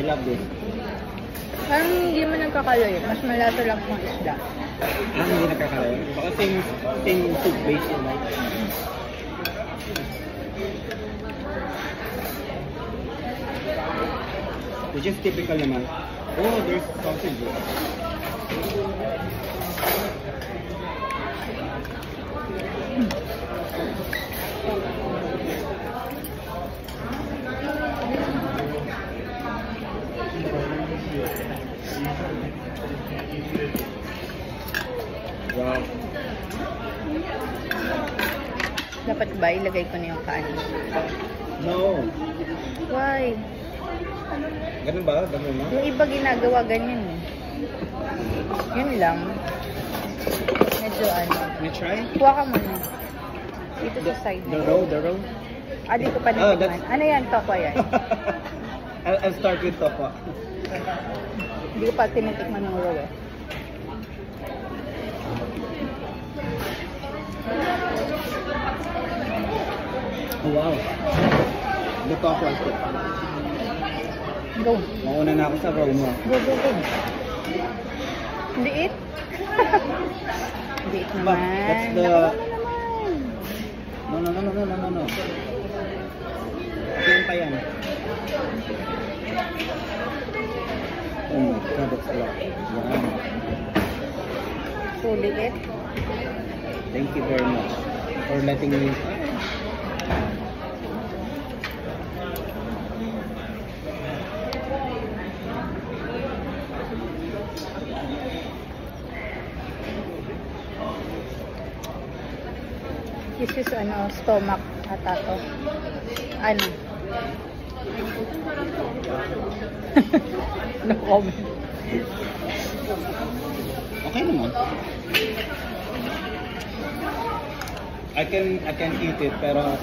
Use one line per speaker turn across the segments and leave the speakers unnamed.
love this.
Parang hindi mo nagkakaloy. Mas malasa lang kung isda.
Hindi nagkakalayo. Baka same soup base yun, right? Which is typical naman. Oh, there's sausage. Wow.
Dapat ba ilagay ko na yung kanin?
No.
Why?
Ganun ba? Ganun na?
Yung iba ginagawa ganyan eh. Yun lang. Medyo ano.
Can you try?
Kuha ka muna. Dito sa side.
The roll?
Dito pa natikman. Ano yan? Tokwa yan.
I'll start with tokwa.
Hindi ko pa tinitikman ng raw eh.
Oh, wow. The tokwa is good.
Go.
Mauna na ako sa roll mo.
Go. Liit? Liit naman.
That's the...
Nakuha mo naman.
No. Ayan pa yan. Oh my God, that's a lot. Wow.
So liit?
Thank you very much for letting me...
This is stomach ata to. Ano? No comment.
Okay naman. I can eat it pero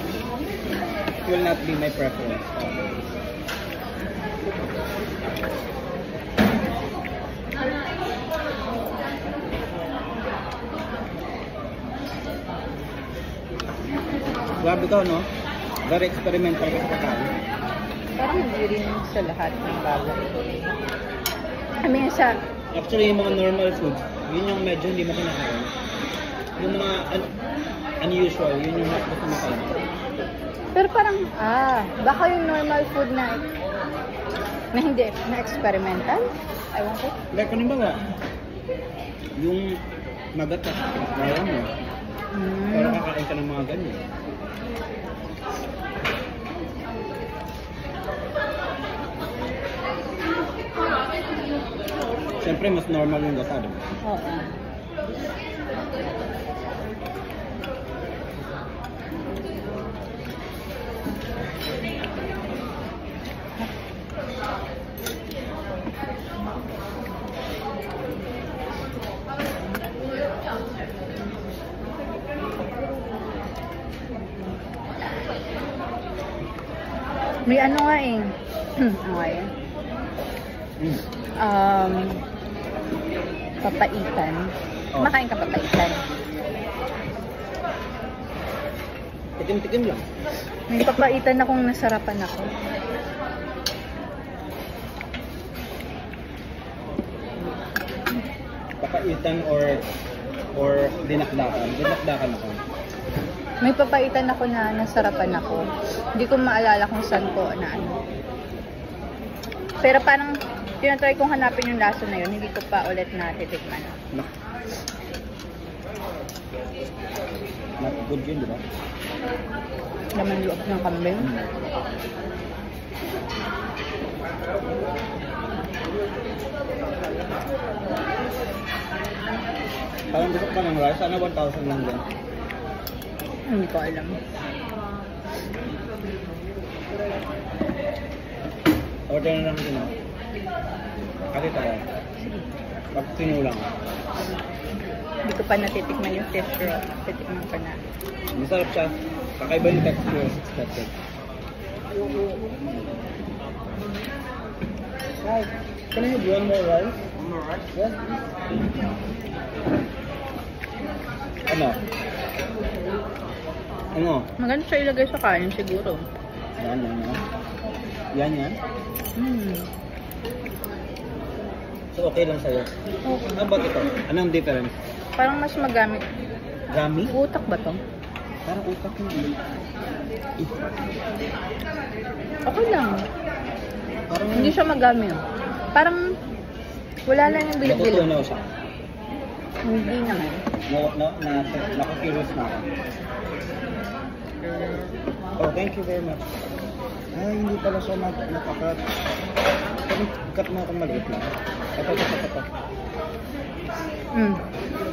it will not be my preference. Grabe to, no? Very experimental ka sa pagkain.
Parang hindi rin sa lahat ng bagay. I mean,
Actually, yung mga normal foods, yun yung medyo hindi mo kinakain. Yung mga unusual, yun yung mas gusto mo kain.
pero parang, baka yung normal food na hindi, na experimental? Ewan ko.
Like, ano ba nga? Yung magat na kaya mo. Pero kakain ka ng mga ganyan. Siyempre, mas normal yung gata, diba?
Oo. May ano nga eh. Ano nga yan? Papaitan. Makain ka papaitan.
Tikim-tikim lang.
May papaitan akong nasarapan ako.
Papaitan or dinakdakan. Dinakdakan ako.
May papaitan ako na nasarapan ako. Hindi ko maalala kung saan ko na ano. Pero parang tinatry kong hanapin yung lasa na yun. Hindi ko pa ulit natitikman.
Not good yun, di ba?
Laman loob ng kambing.
Parang gusto pa ng rice. Sana 1,000 lang din.
Hindi ko alam.
Order na lang din ako. Kasi tayo. Pag sinulang.
Hindi ko pa natitikman yung fish roll. Titikman ko na.
Masarap siya. Kakaiba yung texture. That's it. Right. Can I have one more rice? One more rice? Yes. Ano? Ano?
Maganda siya ilagay sa kanin siguro.
Yan. Yan. So, okay lang sa'yo.
Okay.
Ano ba ito? Anong difference?
Parang mas magamit.
Gummy?
Utak ba to?
Parang utak yun.
Okay lang.
Parang
Hindi siya magamit. Parang wala lang yung bilog-bilog.
natutunaw siya.
Hindi naman.
Nakakirious na ako. Oh, thank you very much. Ay, hindi pala siya nakakat. Cut mo akong maliit lang. Ito.
Mm.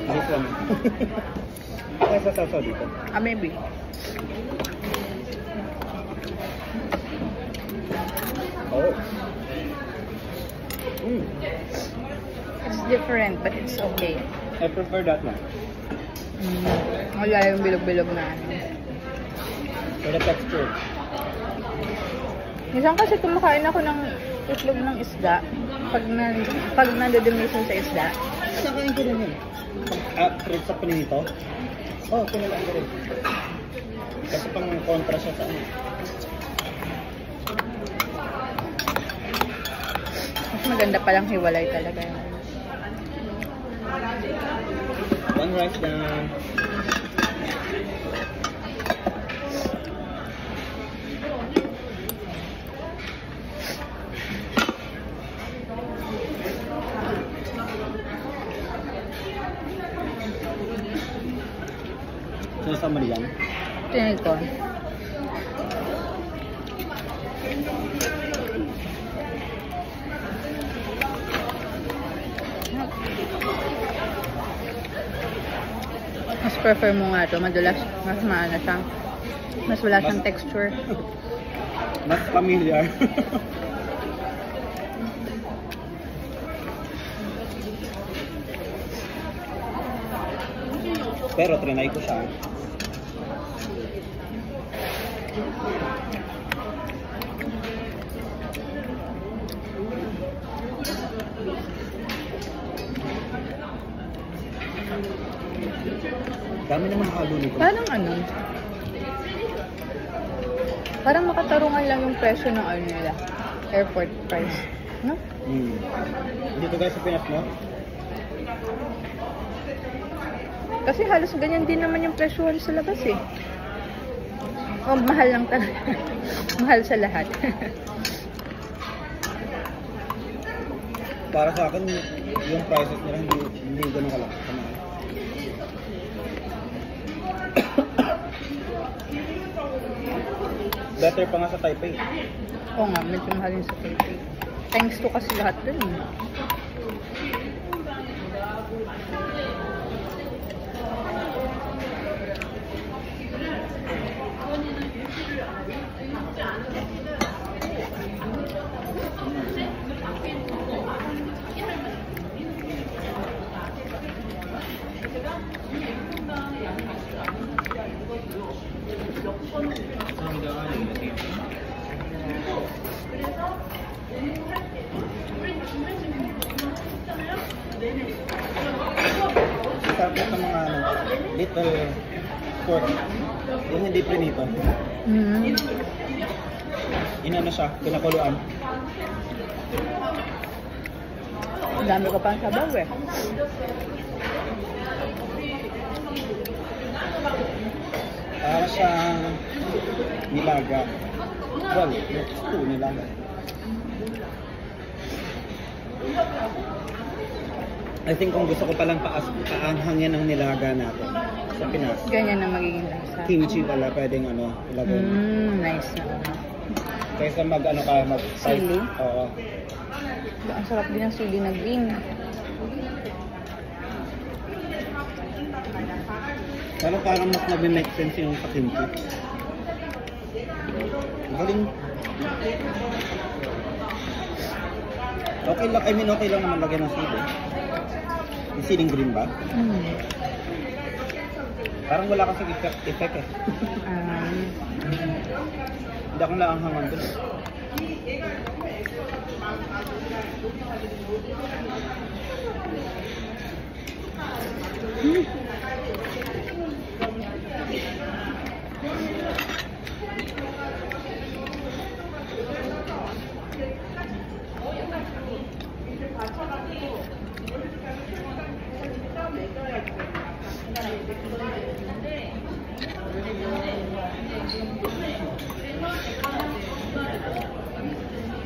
This one. Ay, sa dito.
Maybe.
Oh.
It's different, but it's okay.
I prefer that one.
Wala yung bilog-bilog na ano.
For the texture.
Minsan kasi kumakain ako ng itlog ng isda. Pag nandodemisan sa isda.
Nakain ko rin yun. Fruit sa pinito? Oh, kinalaan ko rin. Kasi pang kontra siya sa ano.
Mas maganda palang hiwalay talaga yun.
One rice down. Sinasama niyan?
Tingnan ko. Mas prefer mo nga ito. Madalas, mas maana siya. Mas wala siyang texture.
Mas familiar. Pero trinay ko siya. Dami naman halo nito.
Parang ano? Parang makatarungan lang yung presyo ng ano nila. Airport price. No?
Dito guys sa Pinas mo?
Kasi halos ganyan din naman yung presyo sa labas eh. Oh, mahal lang talaga. Mahal sa lahat.
Para sa akin, yung prices nila hindi ganun kalaki. Better pa nga sa Taipei.
Oo nga, medyo mahal yung sa Taipei. Thanks to kasi lahat dun eh.
Sarap ng mga little pork. Yung hindi prinito. Inano siya, pinakuluan.
Ang dami ko pang sabaw eh.
Para siyang nilaga. Well, it's two nilaga. I think kung gusto ko palang paanghangin ang nilaga natin sa Pinas.
Ganyan na magiging lasa.
Kimchi wala pwedeng ilagay.
Nice na.
Kaysa mag
Sili?
Oo.
Ang sarap din ng sili na green.
Pero parang mas nag-make sense yung sa kimchi. Galing. Okay lang, okay lang naman lagyan ng sili. Yung siling green ba? Parang wala kasi effect eh. Hindi akong naanghangan dun.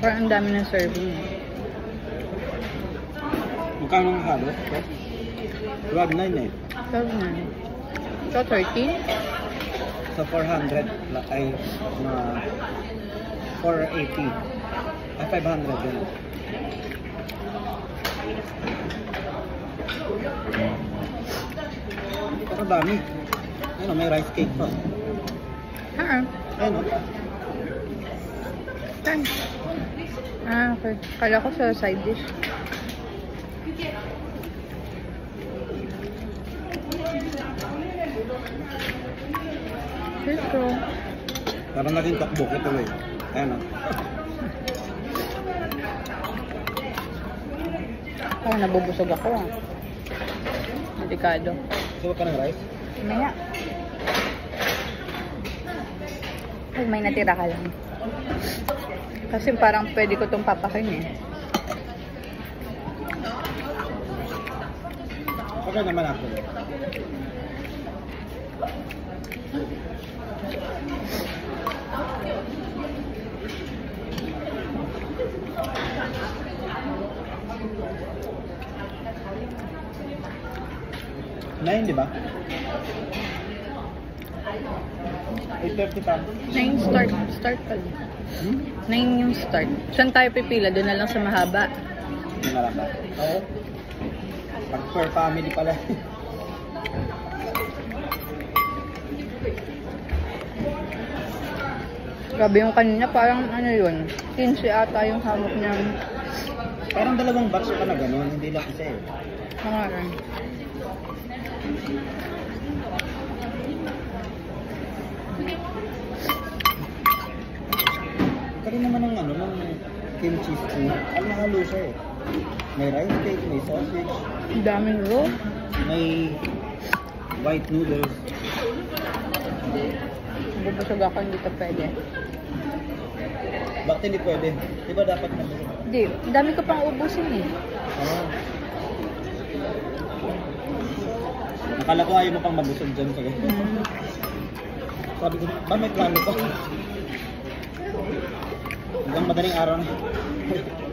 Parang ang dami ng serving.
Magkano ang halo? 12.9 eh.
12 na. So, 13?
Sa 400 ay mga 480. Ay 500 yun. Pero dami. Ano, may rice cake pa. Ayun o.
Saan? Ah, okay. Kala ko sa side dish. Ito.
Parang naging takbok ito eh. Ayun o.
Oh, nabubusog ako ah. Delikado.
Gusto mo pa ng rice?
Maya. Ay, may natira ka lang. Kasi parang pwede ko itong papakin eh.
Okay naman ako. Nine, di ba? 8.30 pa.
9 start. Start pa lang. 9 yung start. Saan tayo pipila? Doon na lang sa mahaba.
Hindi na lang ba? Oo. Pag per family pala.
Grabe yung kanina, parang ano yun, 15 ata yung hamok niya.
Parang dalawang batch pa na gano'n, hindi lang isa eh.
Mga rin.
Kaya naman ng ano, ng kimchi stew. Alam na halo siya eh. May rice cake, may sausage,
Ang daming roll.
may white noodles.
Bubusog ako, hindi to pwede.
Bakit hindi pwede? Di ba dapat mabusog?
Hindi, ang dami ko pang ubusin eh.
Oo. Nakala ko ayaw mo pang mabusog dyan sa Sabi ko, ba may plano pa? Hanggang madaling araw na.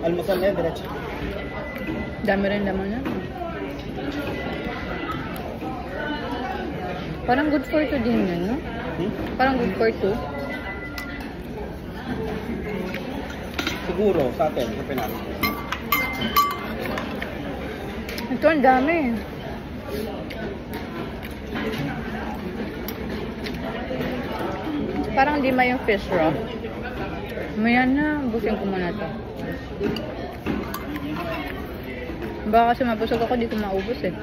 Almusal na yun, diretso.
Dami rin naman yan. Parang good for two din yun, no? Parang good for two.
Siguro, sa atin, sa Pinas.
Ito ang dami. Parang di ma yung fish raw. Maya na, busin ko muna to. Baka kasi mabusog ako, di ko maubos eh.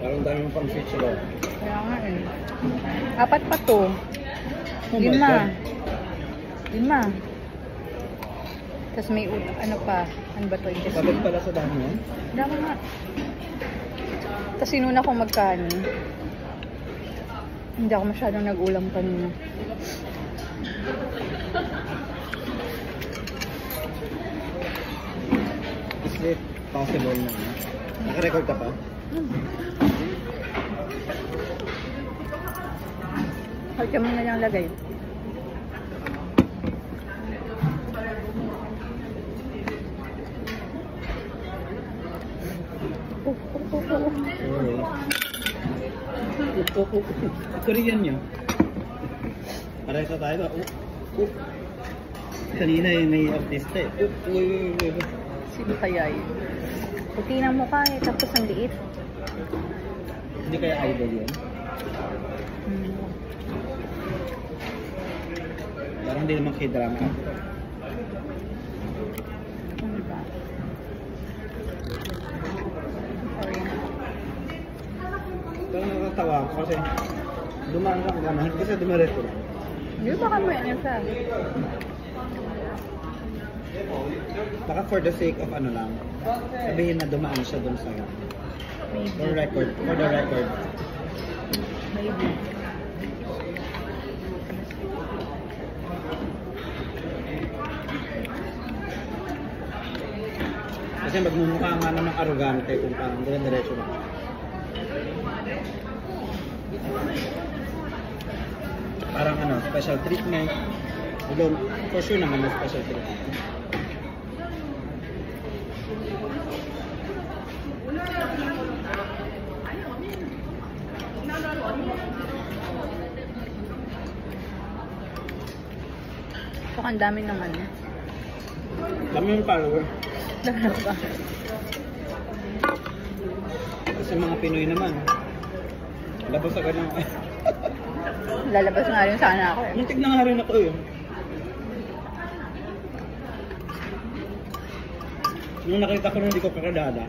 Parang dami mo pang switch raw.
Kaya nga eh. 4 pa to.
Oh my
5.
God.
5. Tapos may ano pa. Ano ba to?
Sabag pala sa dami yan.
Dama nga. Tapos sinuna ko magkanin. Hindi ako masyadong nag-ulam kanina.
Is it possible na? Naka-record ka pa?
Halka mo na lang lagay.
Korean niya. Pareho sa tayo ba? Kanina may artista eh.
Sino kaya yun? Puti ng mukha eh, tapos ang liit.
Hindi kaya idol yun? Parang hindi naman k-drama.
Ano ba? Sorry.
Parang nakatawa ako kasi dumaan lang gano'n. Hindi kasi dumaretso.
Hindi ba kami ano siya?
Baka for the sake of ano lang, sabihin na dumaan siya dun sa for the record.
Maybe.
Kasi magmumukha nga namang arrogante kung parang dire-diretso lang. Parang ano, special treatment. Although, for sure naman na special treatment.
So, ang dami ng ano.
Dami yung follower.
Talaga.
Kasi mga Pinoy naman. Labas agad ng...
Lalabas nga rin sana ako eh.
Muntik na nga rin ako yun. Nung nakita ko nung hindi ko kakadada.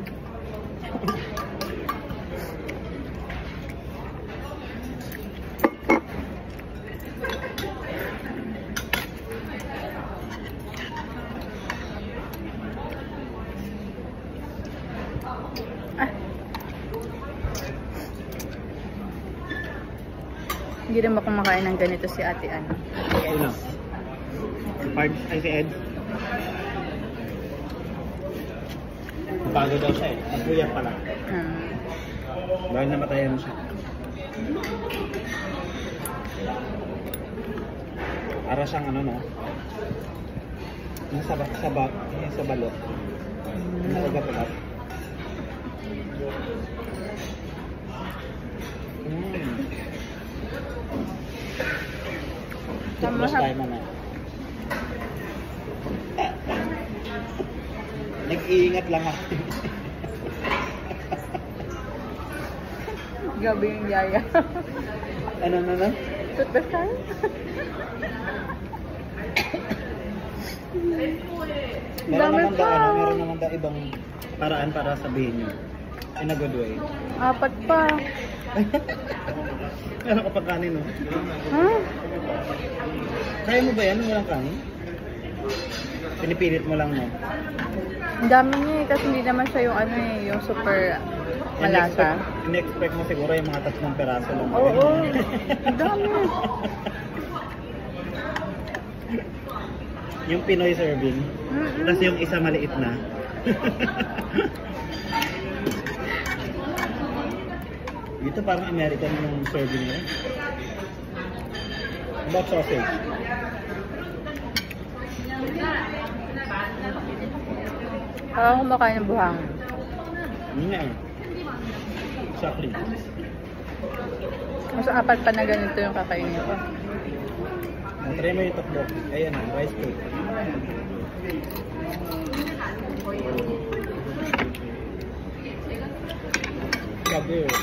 Ah. Hindi rin ba kumakain ng ganito si ate ano?
Una. Si Pards, ay si Ed. Bago daw siya eh. Nagbuyan pala. Dahil namatayan siya. Para siyang ano no? Yung sa balot. Yung ugat-ugat. Tapos tayo na. Nag-iingat lang ako.
Gabi yung yaya.
Ano?
Toothbrush tayo?
Meron naman daw ibang paraan para sabihin nyo. In a good way.
4 pa.
Meron ka pa kanin, no?
Huh?
Kaya mo ba yan? Walang kanin? Pinipilit mo lang, no?
Ang dami niya eh, kasi hindi naman siya yung ano eh, yung super malasa.
In-expect mo siguro yung mga 3 peraso lang.
Oo, ang dami.
Yung Pinoy serving. Tapos yung isa maliit na. Dito parang American yung serving nila. About sausage.
Parang kumakain ng buhang.
Yun nga eh. Exactly.
Mas 4 pa na ganito yung kakainin ko.
Try mo yung tokbok. Ayan na, rice cake. Sabi yun.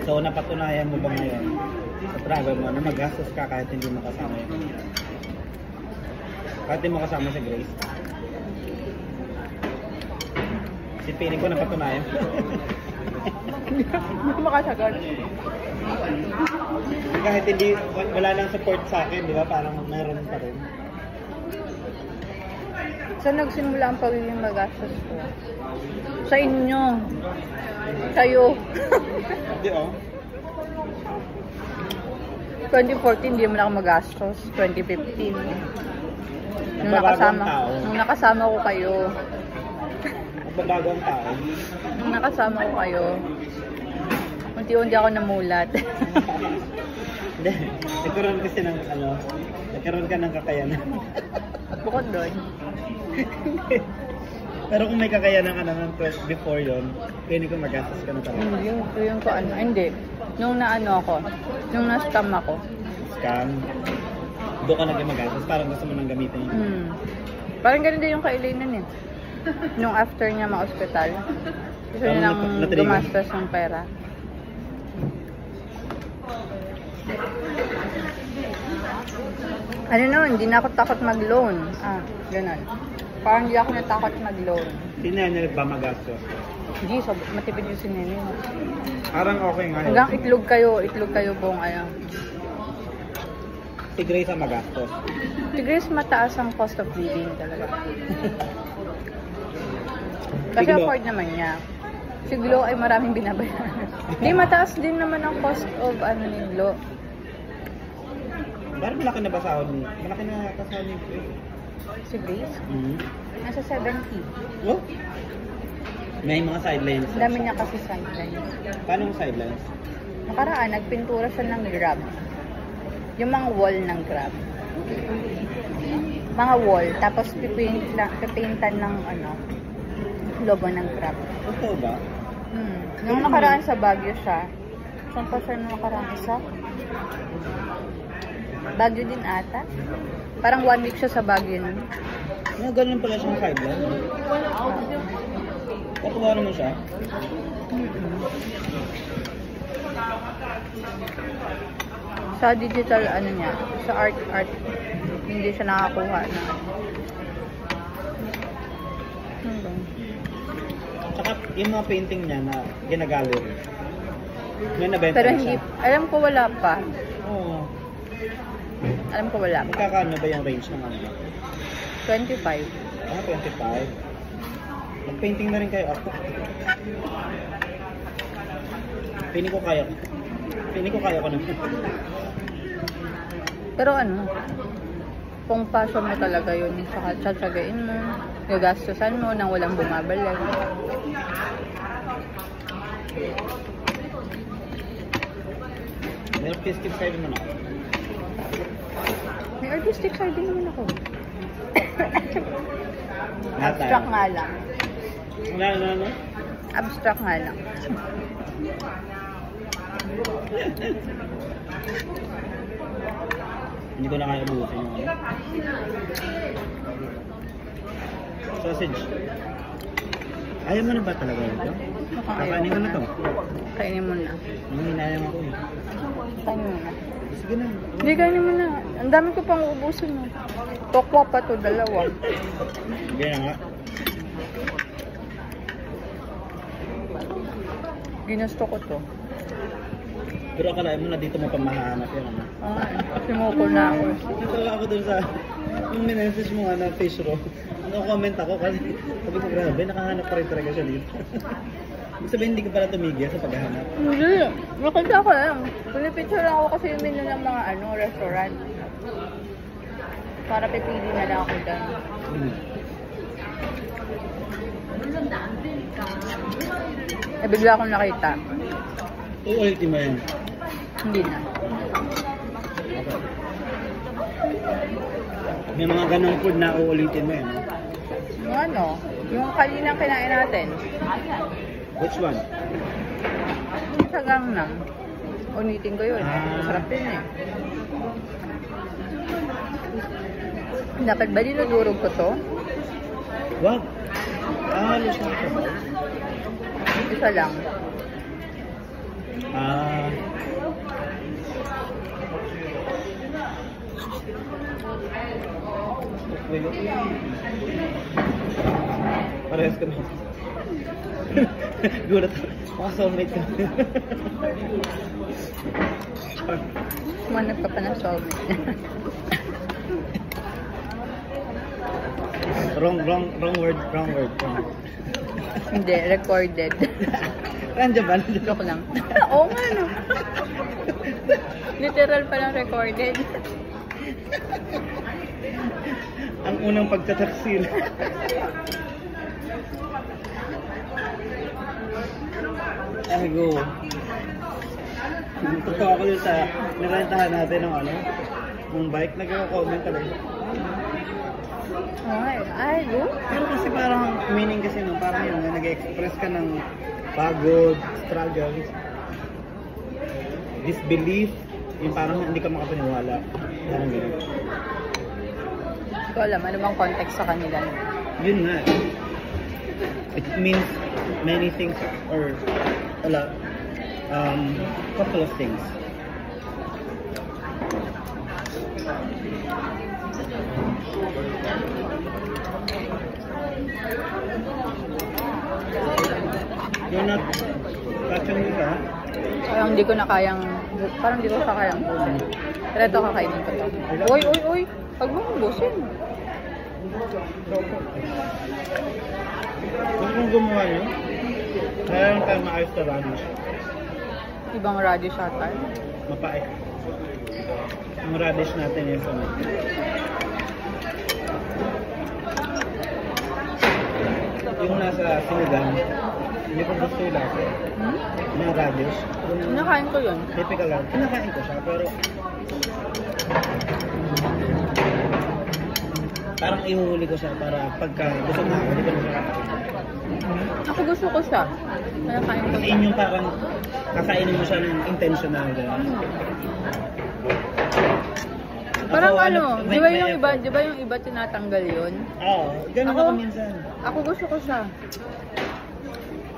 So, napatunayan mo ba ngayon sa travel mo na magastos ka kahit hindi mo kasama yun? Kahit hindi mo kasama si Grace? Si Pili ko napatunayan.
Hindi ko makasagot.
Kahit hindi, wala lang support sa akin, di ba? Parang meron pa rin.
Saan nagsimula ang pagiging magastos ko? Sa inyo. Sa'yo.
Hindi oh.
2014, hindi mo na ako magastos. 2015. Nung nakasama ko kayo.
Nagbabago ang tao.
Nung nakasama ko kayo, unti-unti ako namulat.
Hindi. Nagkaroon kasi ng nagkaroon ka ng kakayanan.
Bukod doon.
Pero kung may kakayanan ka naman before yon, kaya ko magastos ka na talaga.
Yung ko ano, hindi. Nung naano ako, nung na-scam ako.
Scam? Doon ka naging magastos, parang gusto mo nang gamitin yun.
Parang ganun din yung kailanan eh. Nung after niya ma-hospital, gusto niya nang gumastos ng pera. Ano naman, hindi na ako takot mag-loan. Ganun. Parang hindi ako natakot mag-loan.
Hindi na niya ba magastos?
Hindi, matipid yung sinini.
Parang okay nga yun.
Hanggang itlog kayo buong ayaw.
Si Grace ang magastos.
Si Grace mataas ang cost of living talaga. Kasi afford naman niya. Si Glo ay maraming binabayaran. Hindi, mataas din naman ang cost of ni Glo.
Parang malaki na ba sahod ni? Malaki na kasahod ni Chris.
Si Grace,
Mm.
nasa 70.
Oh? May mga sidelines.
Ang dami niya kasi sidelines.
Paano yung sidelines?
Nakaraan, nagpintura siya ng Grab. Yung mga wall ng Grab. Mga wall, tapos pipaintan ng logo ng Grab.
Totoo ba?
Nung nakaraan sa Baguio siya, saan pa siya nung nakaraan isa? Baguio din ata. Parang 1 week siya sa Baguio nun.
Ganun pala siyang sideline. Katuwa naman siya.
Sa digital niya, sa art, hindi siya nakakuha na.
Tsaka yung mga painting niya na ginagallery. May nabenta
Pero
na
hindi,
siya.
alam ko wala pa.
Oo.
Alam ko wala pa.
Magkakano ba yung range ng ano?
25.
25. Mag-painting na rin kayo ako. Piling ko kaya ko. Piling ko kaya ko naman.
Pero kung passion mo talaga yun, saka tsatsagain mo, gagastusan mo nang walang bumabalik.
May artistic side naman ako.
May artistic side din naman ako.
Lahat tayo.
Abstract nga lang.
Ano?
Abstract nga lang.
Hindi ko na kaya ubusin yung ano. Sausage. Ayaw mo na ba talaga ito? Kakainin ko na to.
Kainin mo na.
Nung hinayang ako eh.
Kainin mo na.
Sige na.
Hindi, kainin mo na. Ang dami ko pang uubusin mo. Tokwa pa to, 2.
Sige na nga.
Ginusto ko to.
Pero akalain mo na dito mo pa mahanap yun ano.
Sumuko na ako.
Natawa ako dun sa yung minessage mo nga na fish roll. Comment ako kasi sabi ko grabe, nakahanap pa rin talaga siya dito. Ibig sabihin hindi ko pala tumigil sa paghahanap.
Hindi. Nakita ko lang. Pinipicture lang ako kasi yung menu ng mga restaurant. Para pipili na lang ako dyan. Bigla akong nakita.
Uulitin mo yan.
Hindi na.
May mga ganong food na uulitin mo yan.
Yung yung kaninang kinain natin.
Which one?
Sa Gangnam. Ulitin ko yun. Masarap din eh. Dapat ba dinudurog ko to?
Wag. Halos na ito.
Isa lang.
Parehas ka na. Gulat ako. Baka soulmate ka.
Manap ka pa ng soulmate.
Wrong word.
Hindi, recorded.
Nandiyan ba?
Joke lang. Oo nga no. Literal palang recorded.
Ang unang pagtataksil. Ay go. Totoo ako dun sa nirentahan natin ng bike. Nag-comment talaga.
Ay, go.
Pero kasi parang meaning kasi parang yun, nag-express ka ng pagod, struggle, disbelief, yung parang hindi ka makapaniwala. Parang gano'n.
Hindi ko alam, ano bang context sa kanila?
Yun nga. It means many things or couple of things. You're not catching me ka?
Parang hindi ko na kayang, parang hindi ko sa kayang busin. Pero ito kakainin ko to. Uy! Pag mo busin.
Kung kung gumawa nyo, kaya lang tayo maayos na radish.
Ibang radish ata.
Mapait. Yung radish natin yung sunod. Yung nasa sinigang, hindi ko gusto yung lasa. Yung radish. Yung
Nakain ko yun.
typical lang. Kinakain ko siya, pero parang ihuhuli ko siya para pagka gusto na ako, hindi ko na siya kakain.
Ako gusto ko siya. Nakain ko
Kasi
siya.
yun yung parang kakainin mo siya ng intentional.
Parang
Ako,
ano,
may-
di ba
may
yung iba,
effort.
di ba yung iba tinatanggal yun?
Oo, ganun
Ako-
ako minsan.
Ako gusto ko siya.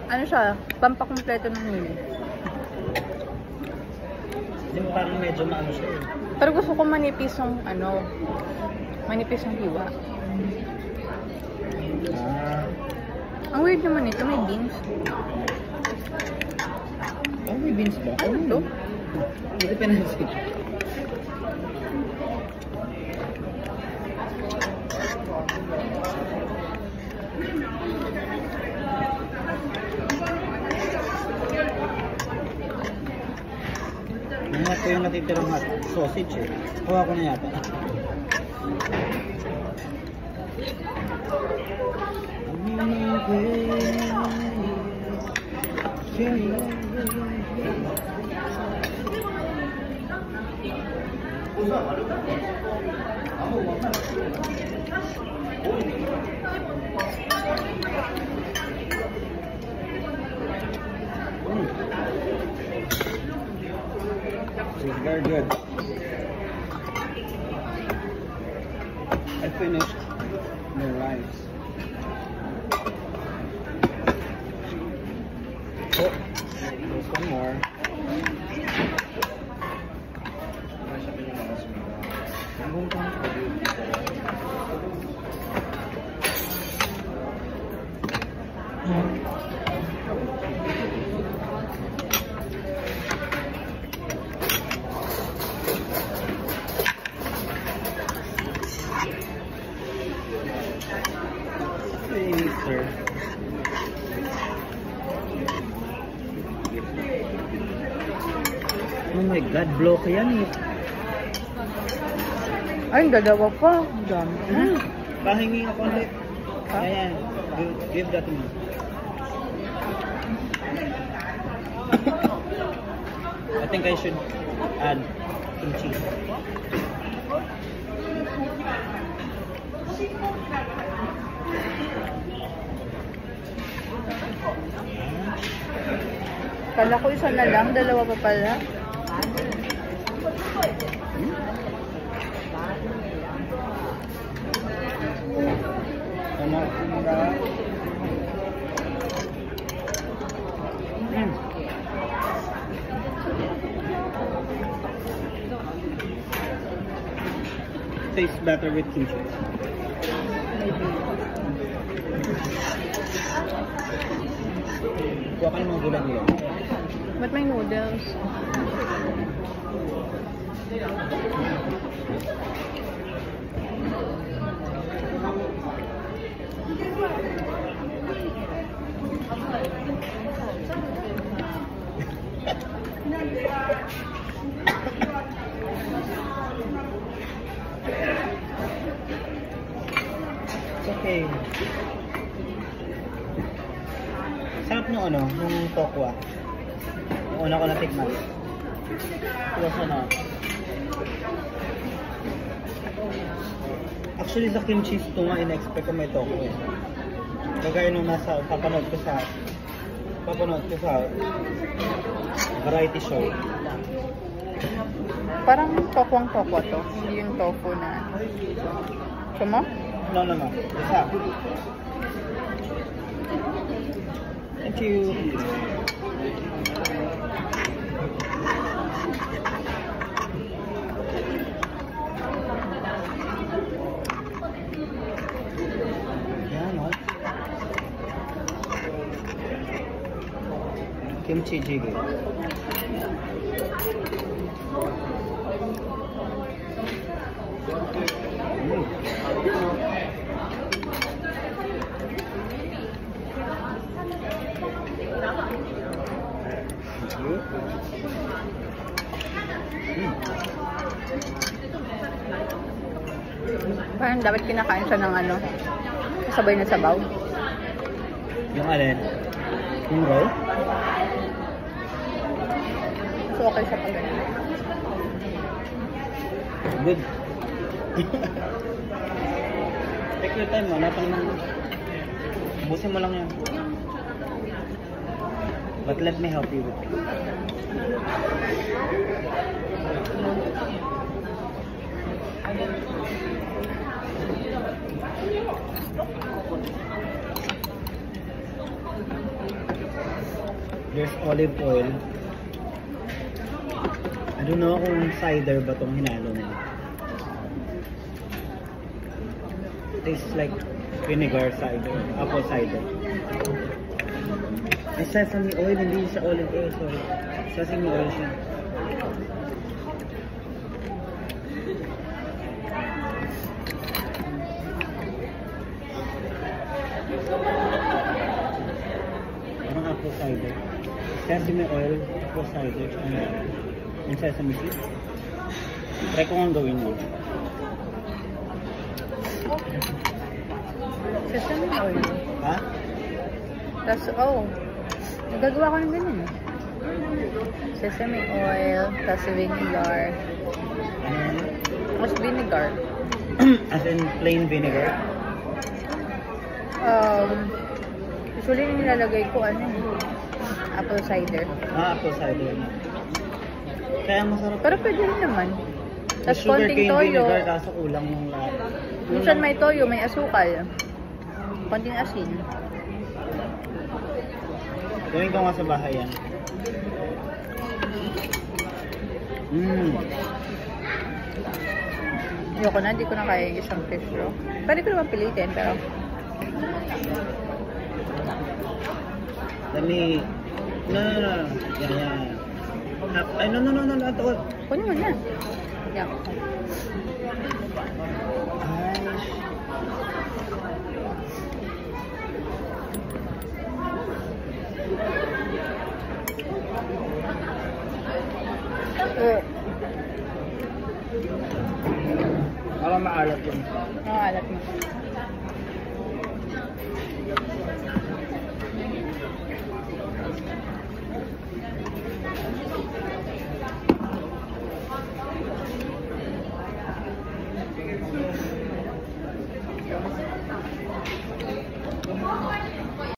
Ano siya? Pampakumpleto ng meal.
Hindi mo parang medyo maano siya eh.
Pero gusto ko manipis yung ano, manipis yung hiwa.
Ah,
Ang weird naman ito, may beans.
oh, may beans ba?
Ano to?
Hindi ko pinansin. Nangat ko yung natitirang hot sausage eh. Kuha ko na yata. It's very good. I finished the rice. Oh, there's one more. Hey, sir. Oh my God, block yan eh.
Ay, dalawa pa. Ang dami.
Pahingi ako ulit.
Ha?
Ayan, give that to me. I think I should add some cheese.
Kala ko isa na lang, dalawa pa pala.
Tama, tama. Tastes better with kimchi.
Maybe.
Kuha ka ng mga gulay-gulay.
Ba't may noodles?
It's okay. Sarap nung ano, nung tokwa. Yung una ko natikman. Tapos ano. Actually sa kimchi ito nga, in-expect ko may tokwa eh. Kagaya nung nasa, papanood ko sa variety show.
Parang tokwang-tokwa to. Hindi yung tofu na. Sama?
No. Isa. Thank you. Yan, oh. Kimchi jjigae.
Parang dapat kinakain siya ng ano, sabay na sabaw.
Yung alin? Yung roll?
So, okay siya pag ganun.
Good. Take your time, wala pa naman. Ubusin mo lang yan. But let me help you with it. There's olive oil. I don't know kung cider ba itong hinalo nila. Tastes like vinegar cider, apple cider. May sesame oil, hindi siya olive oil, sorry. Sesame oil siya. Parang apple cider. Sesame oil, apple cider, and sesame seed. Try ko nga gawin mo.
Sesame oil.
Ha?
Tapos, nagagawa ko ng ganyan eh. Sesame oil, tapos vinegar. Tapos vinegar.
As in plain vinegar?
Usually nilalagay ko apple cider.
Apple cider na. Kaya masarap.
Pero pwede rin naman. Tapos
Sugar
konting
cane
toyo.
vinegar, kaso kulang yung lahat.
Minsan may toyo, may asukal. Konting asin.
Gawin ko nga sa bahay yan.
Ayoko na, hindi ko na kaya yung isang fish roll. Pwede ko naman pilitin, pero
Let me... No. Yan. Ay, no. Ito.
kunin mo na. Yeah.
Parang maalat yun.
Alat mo.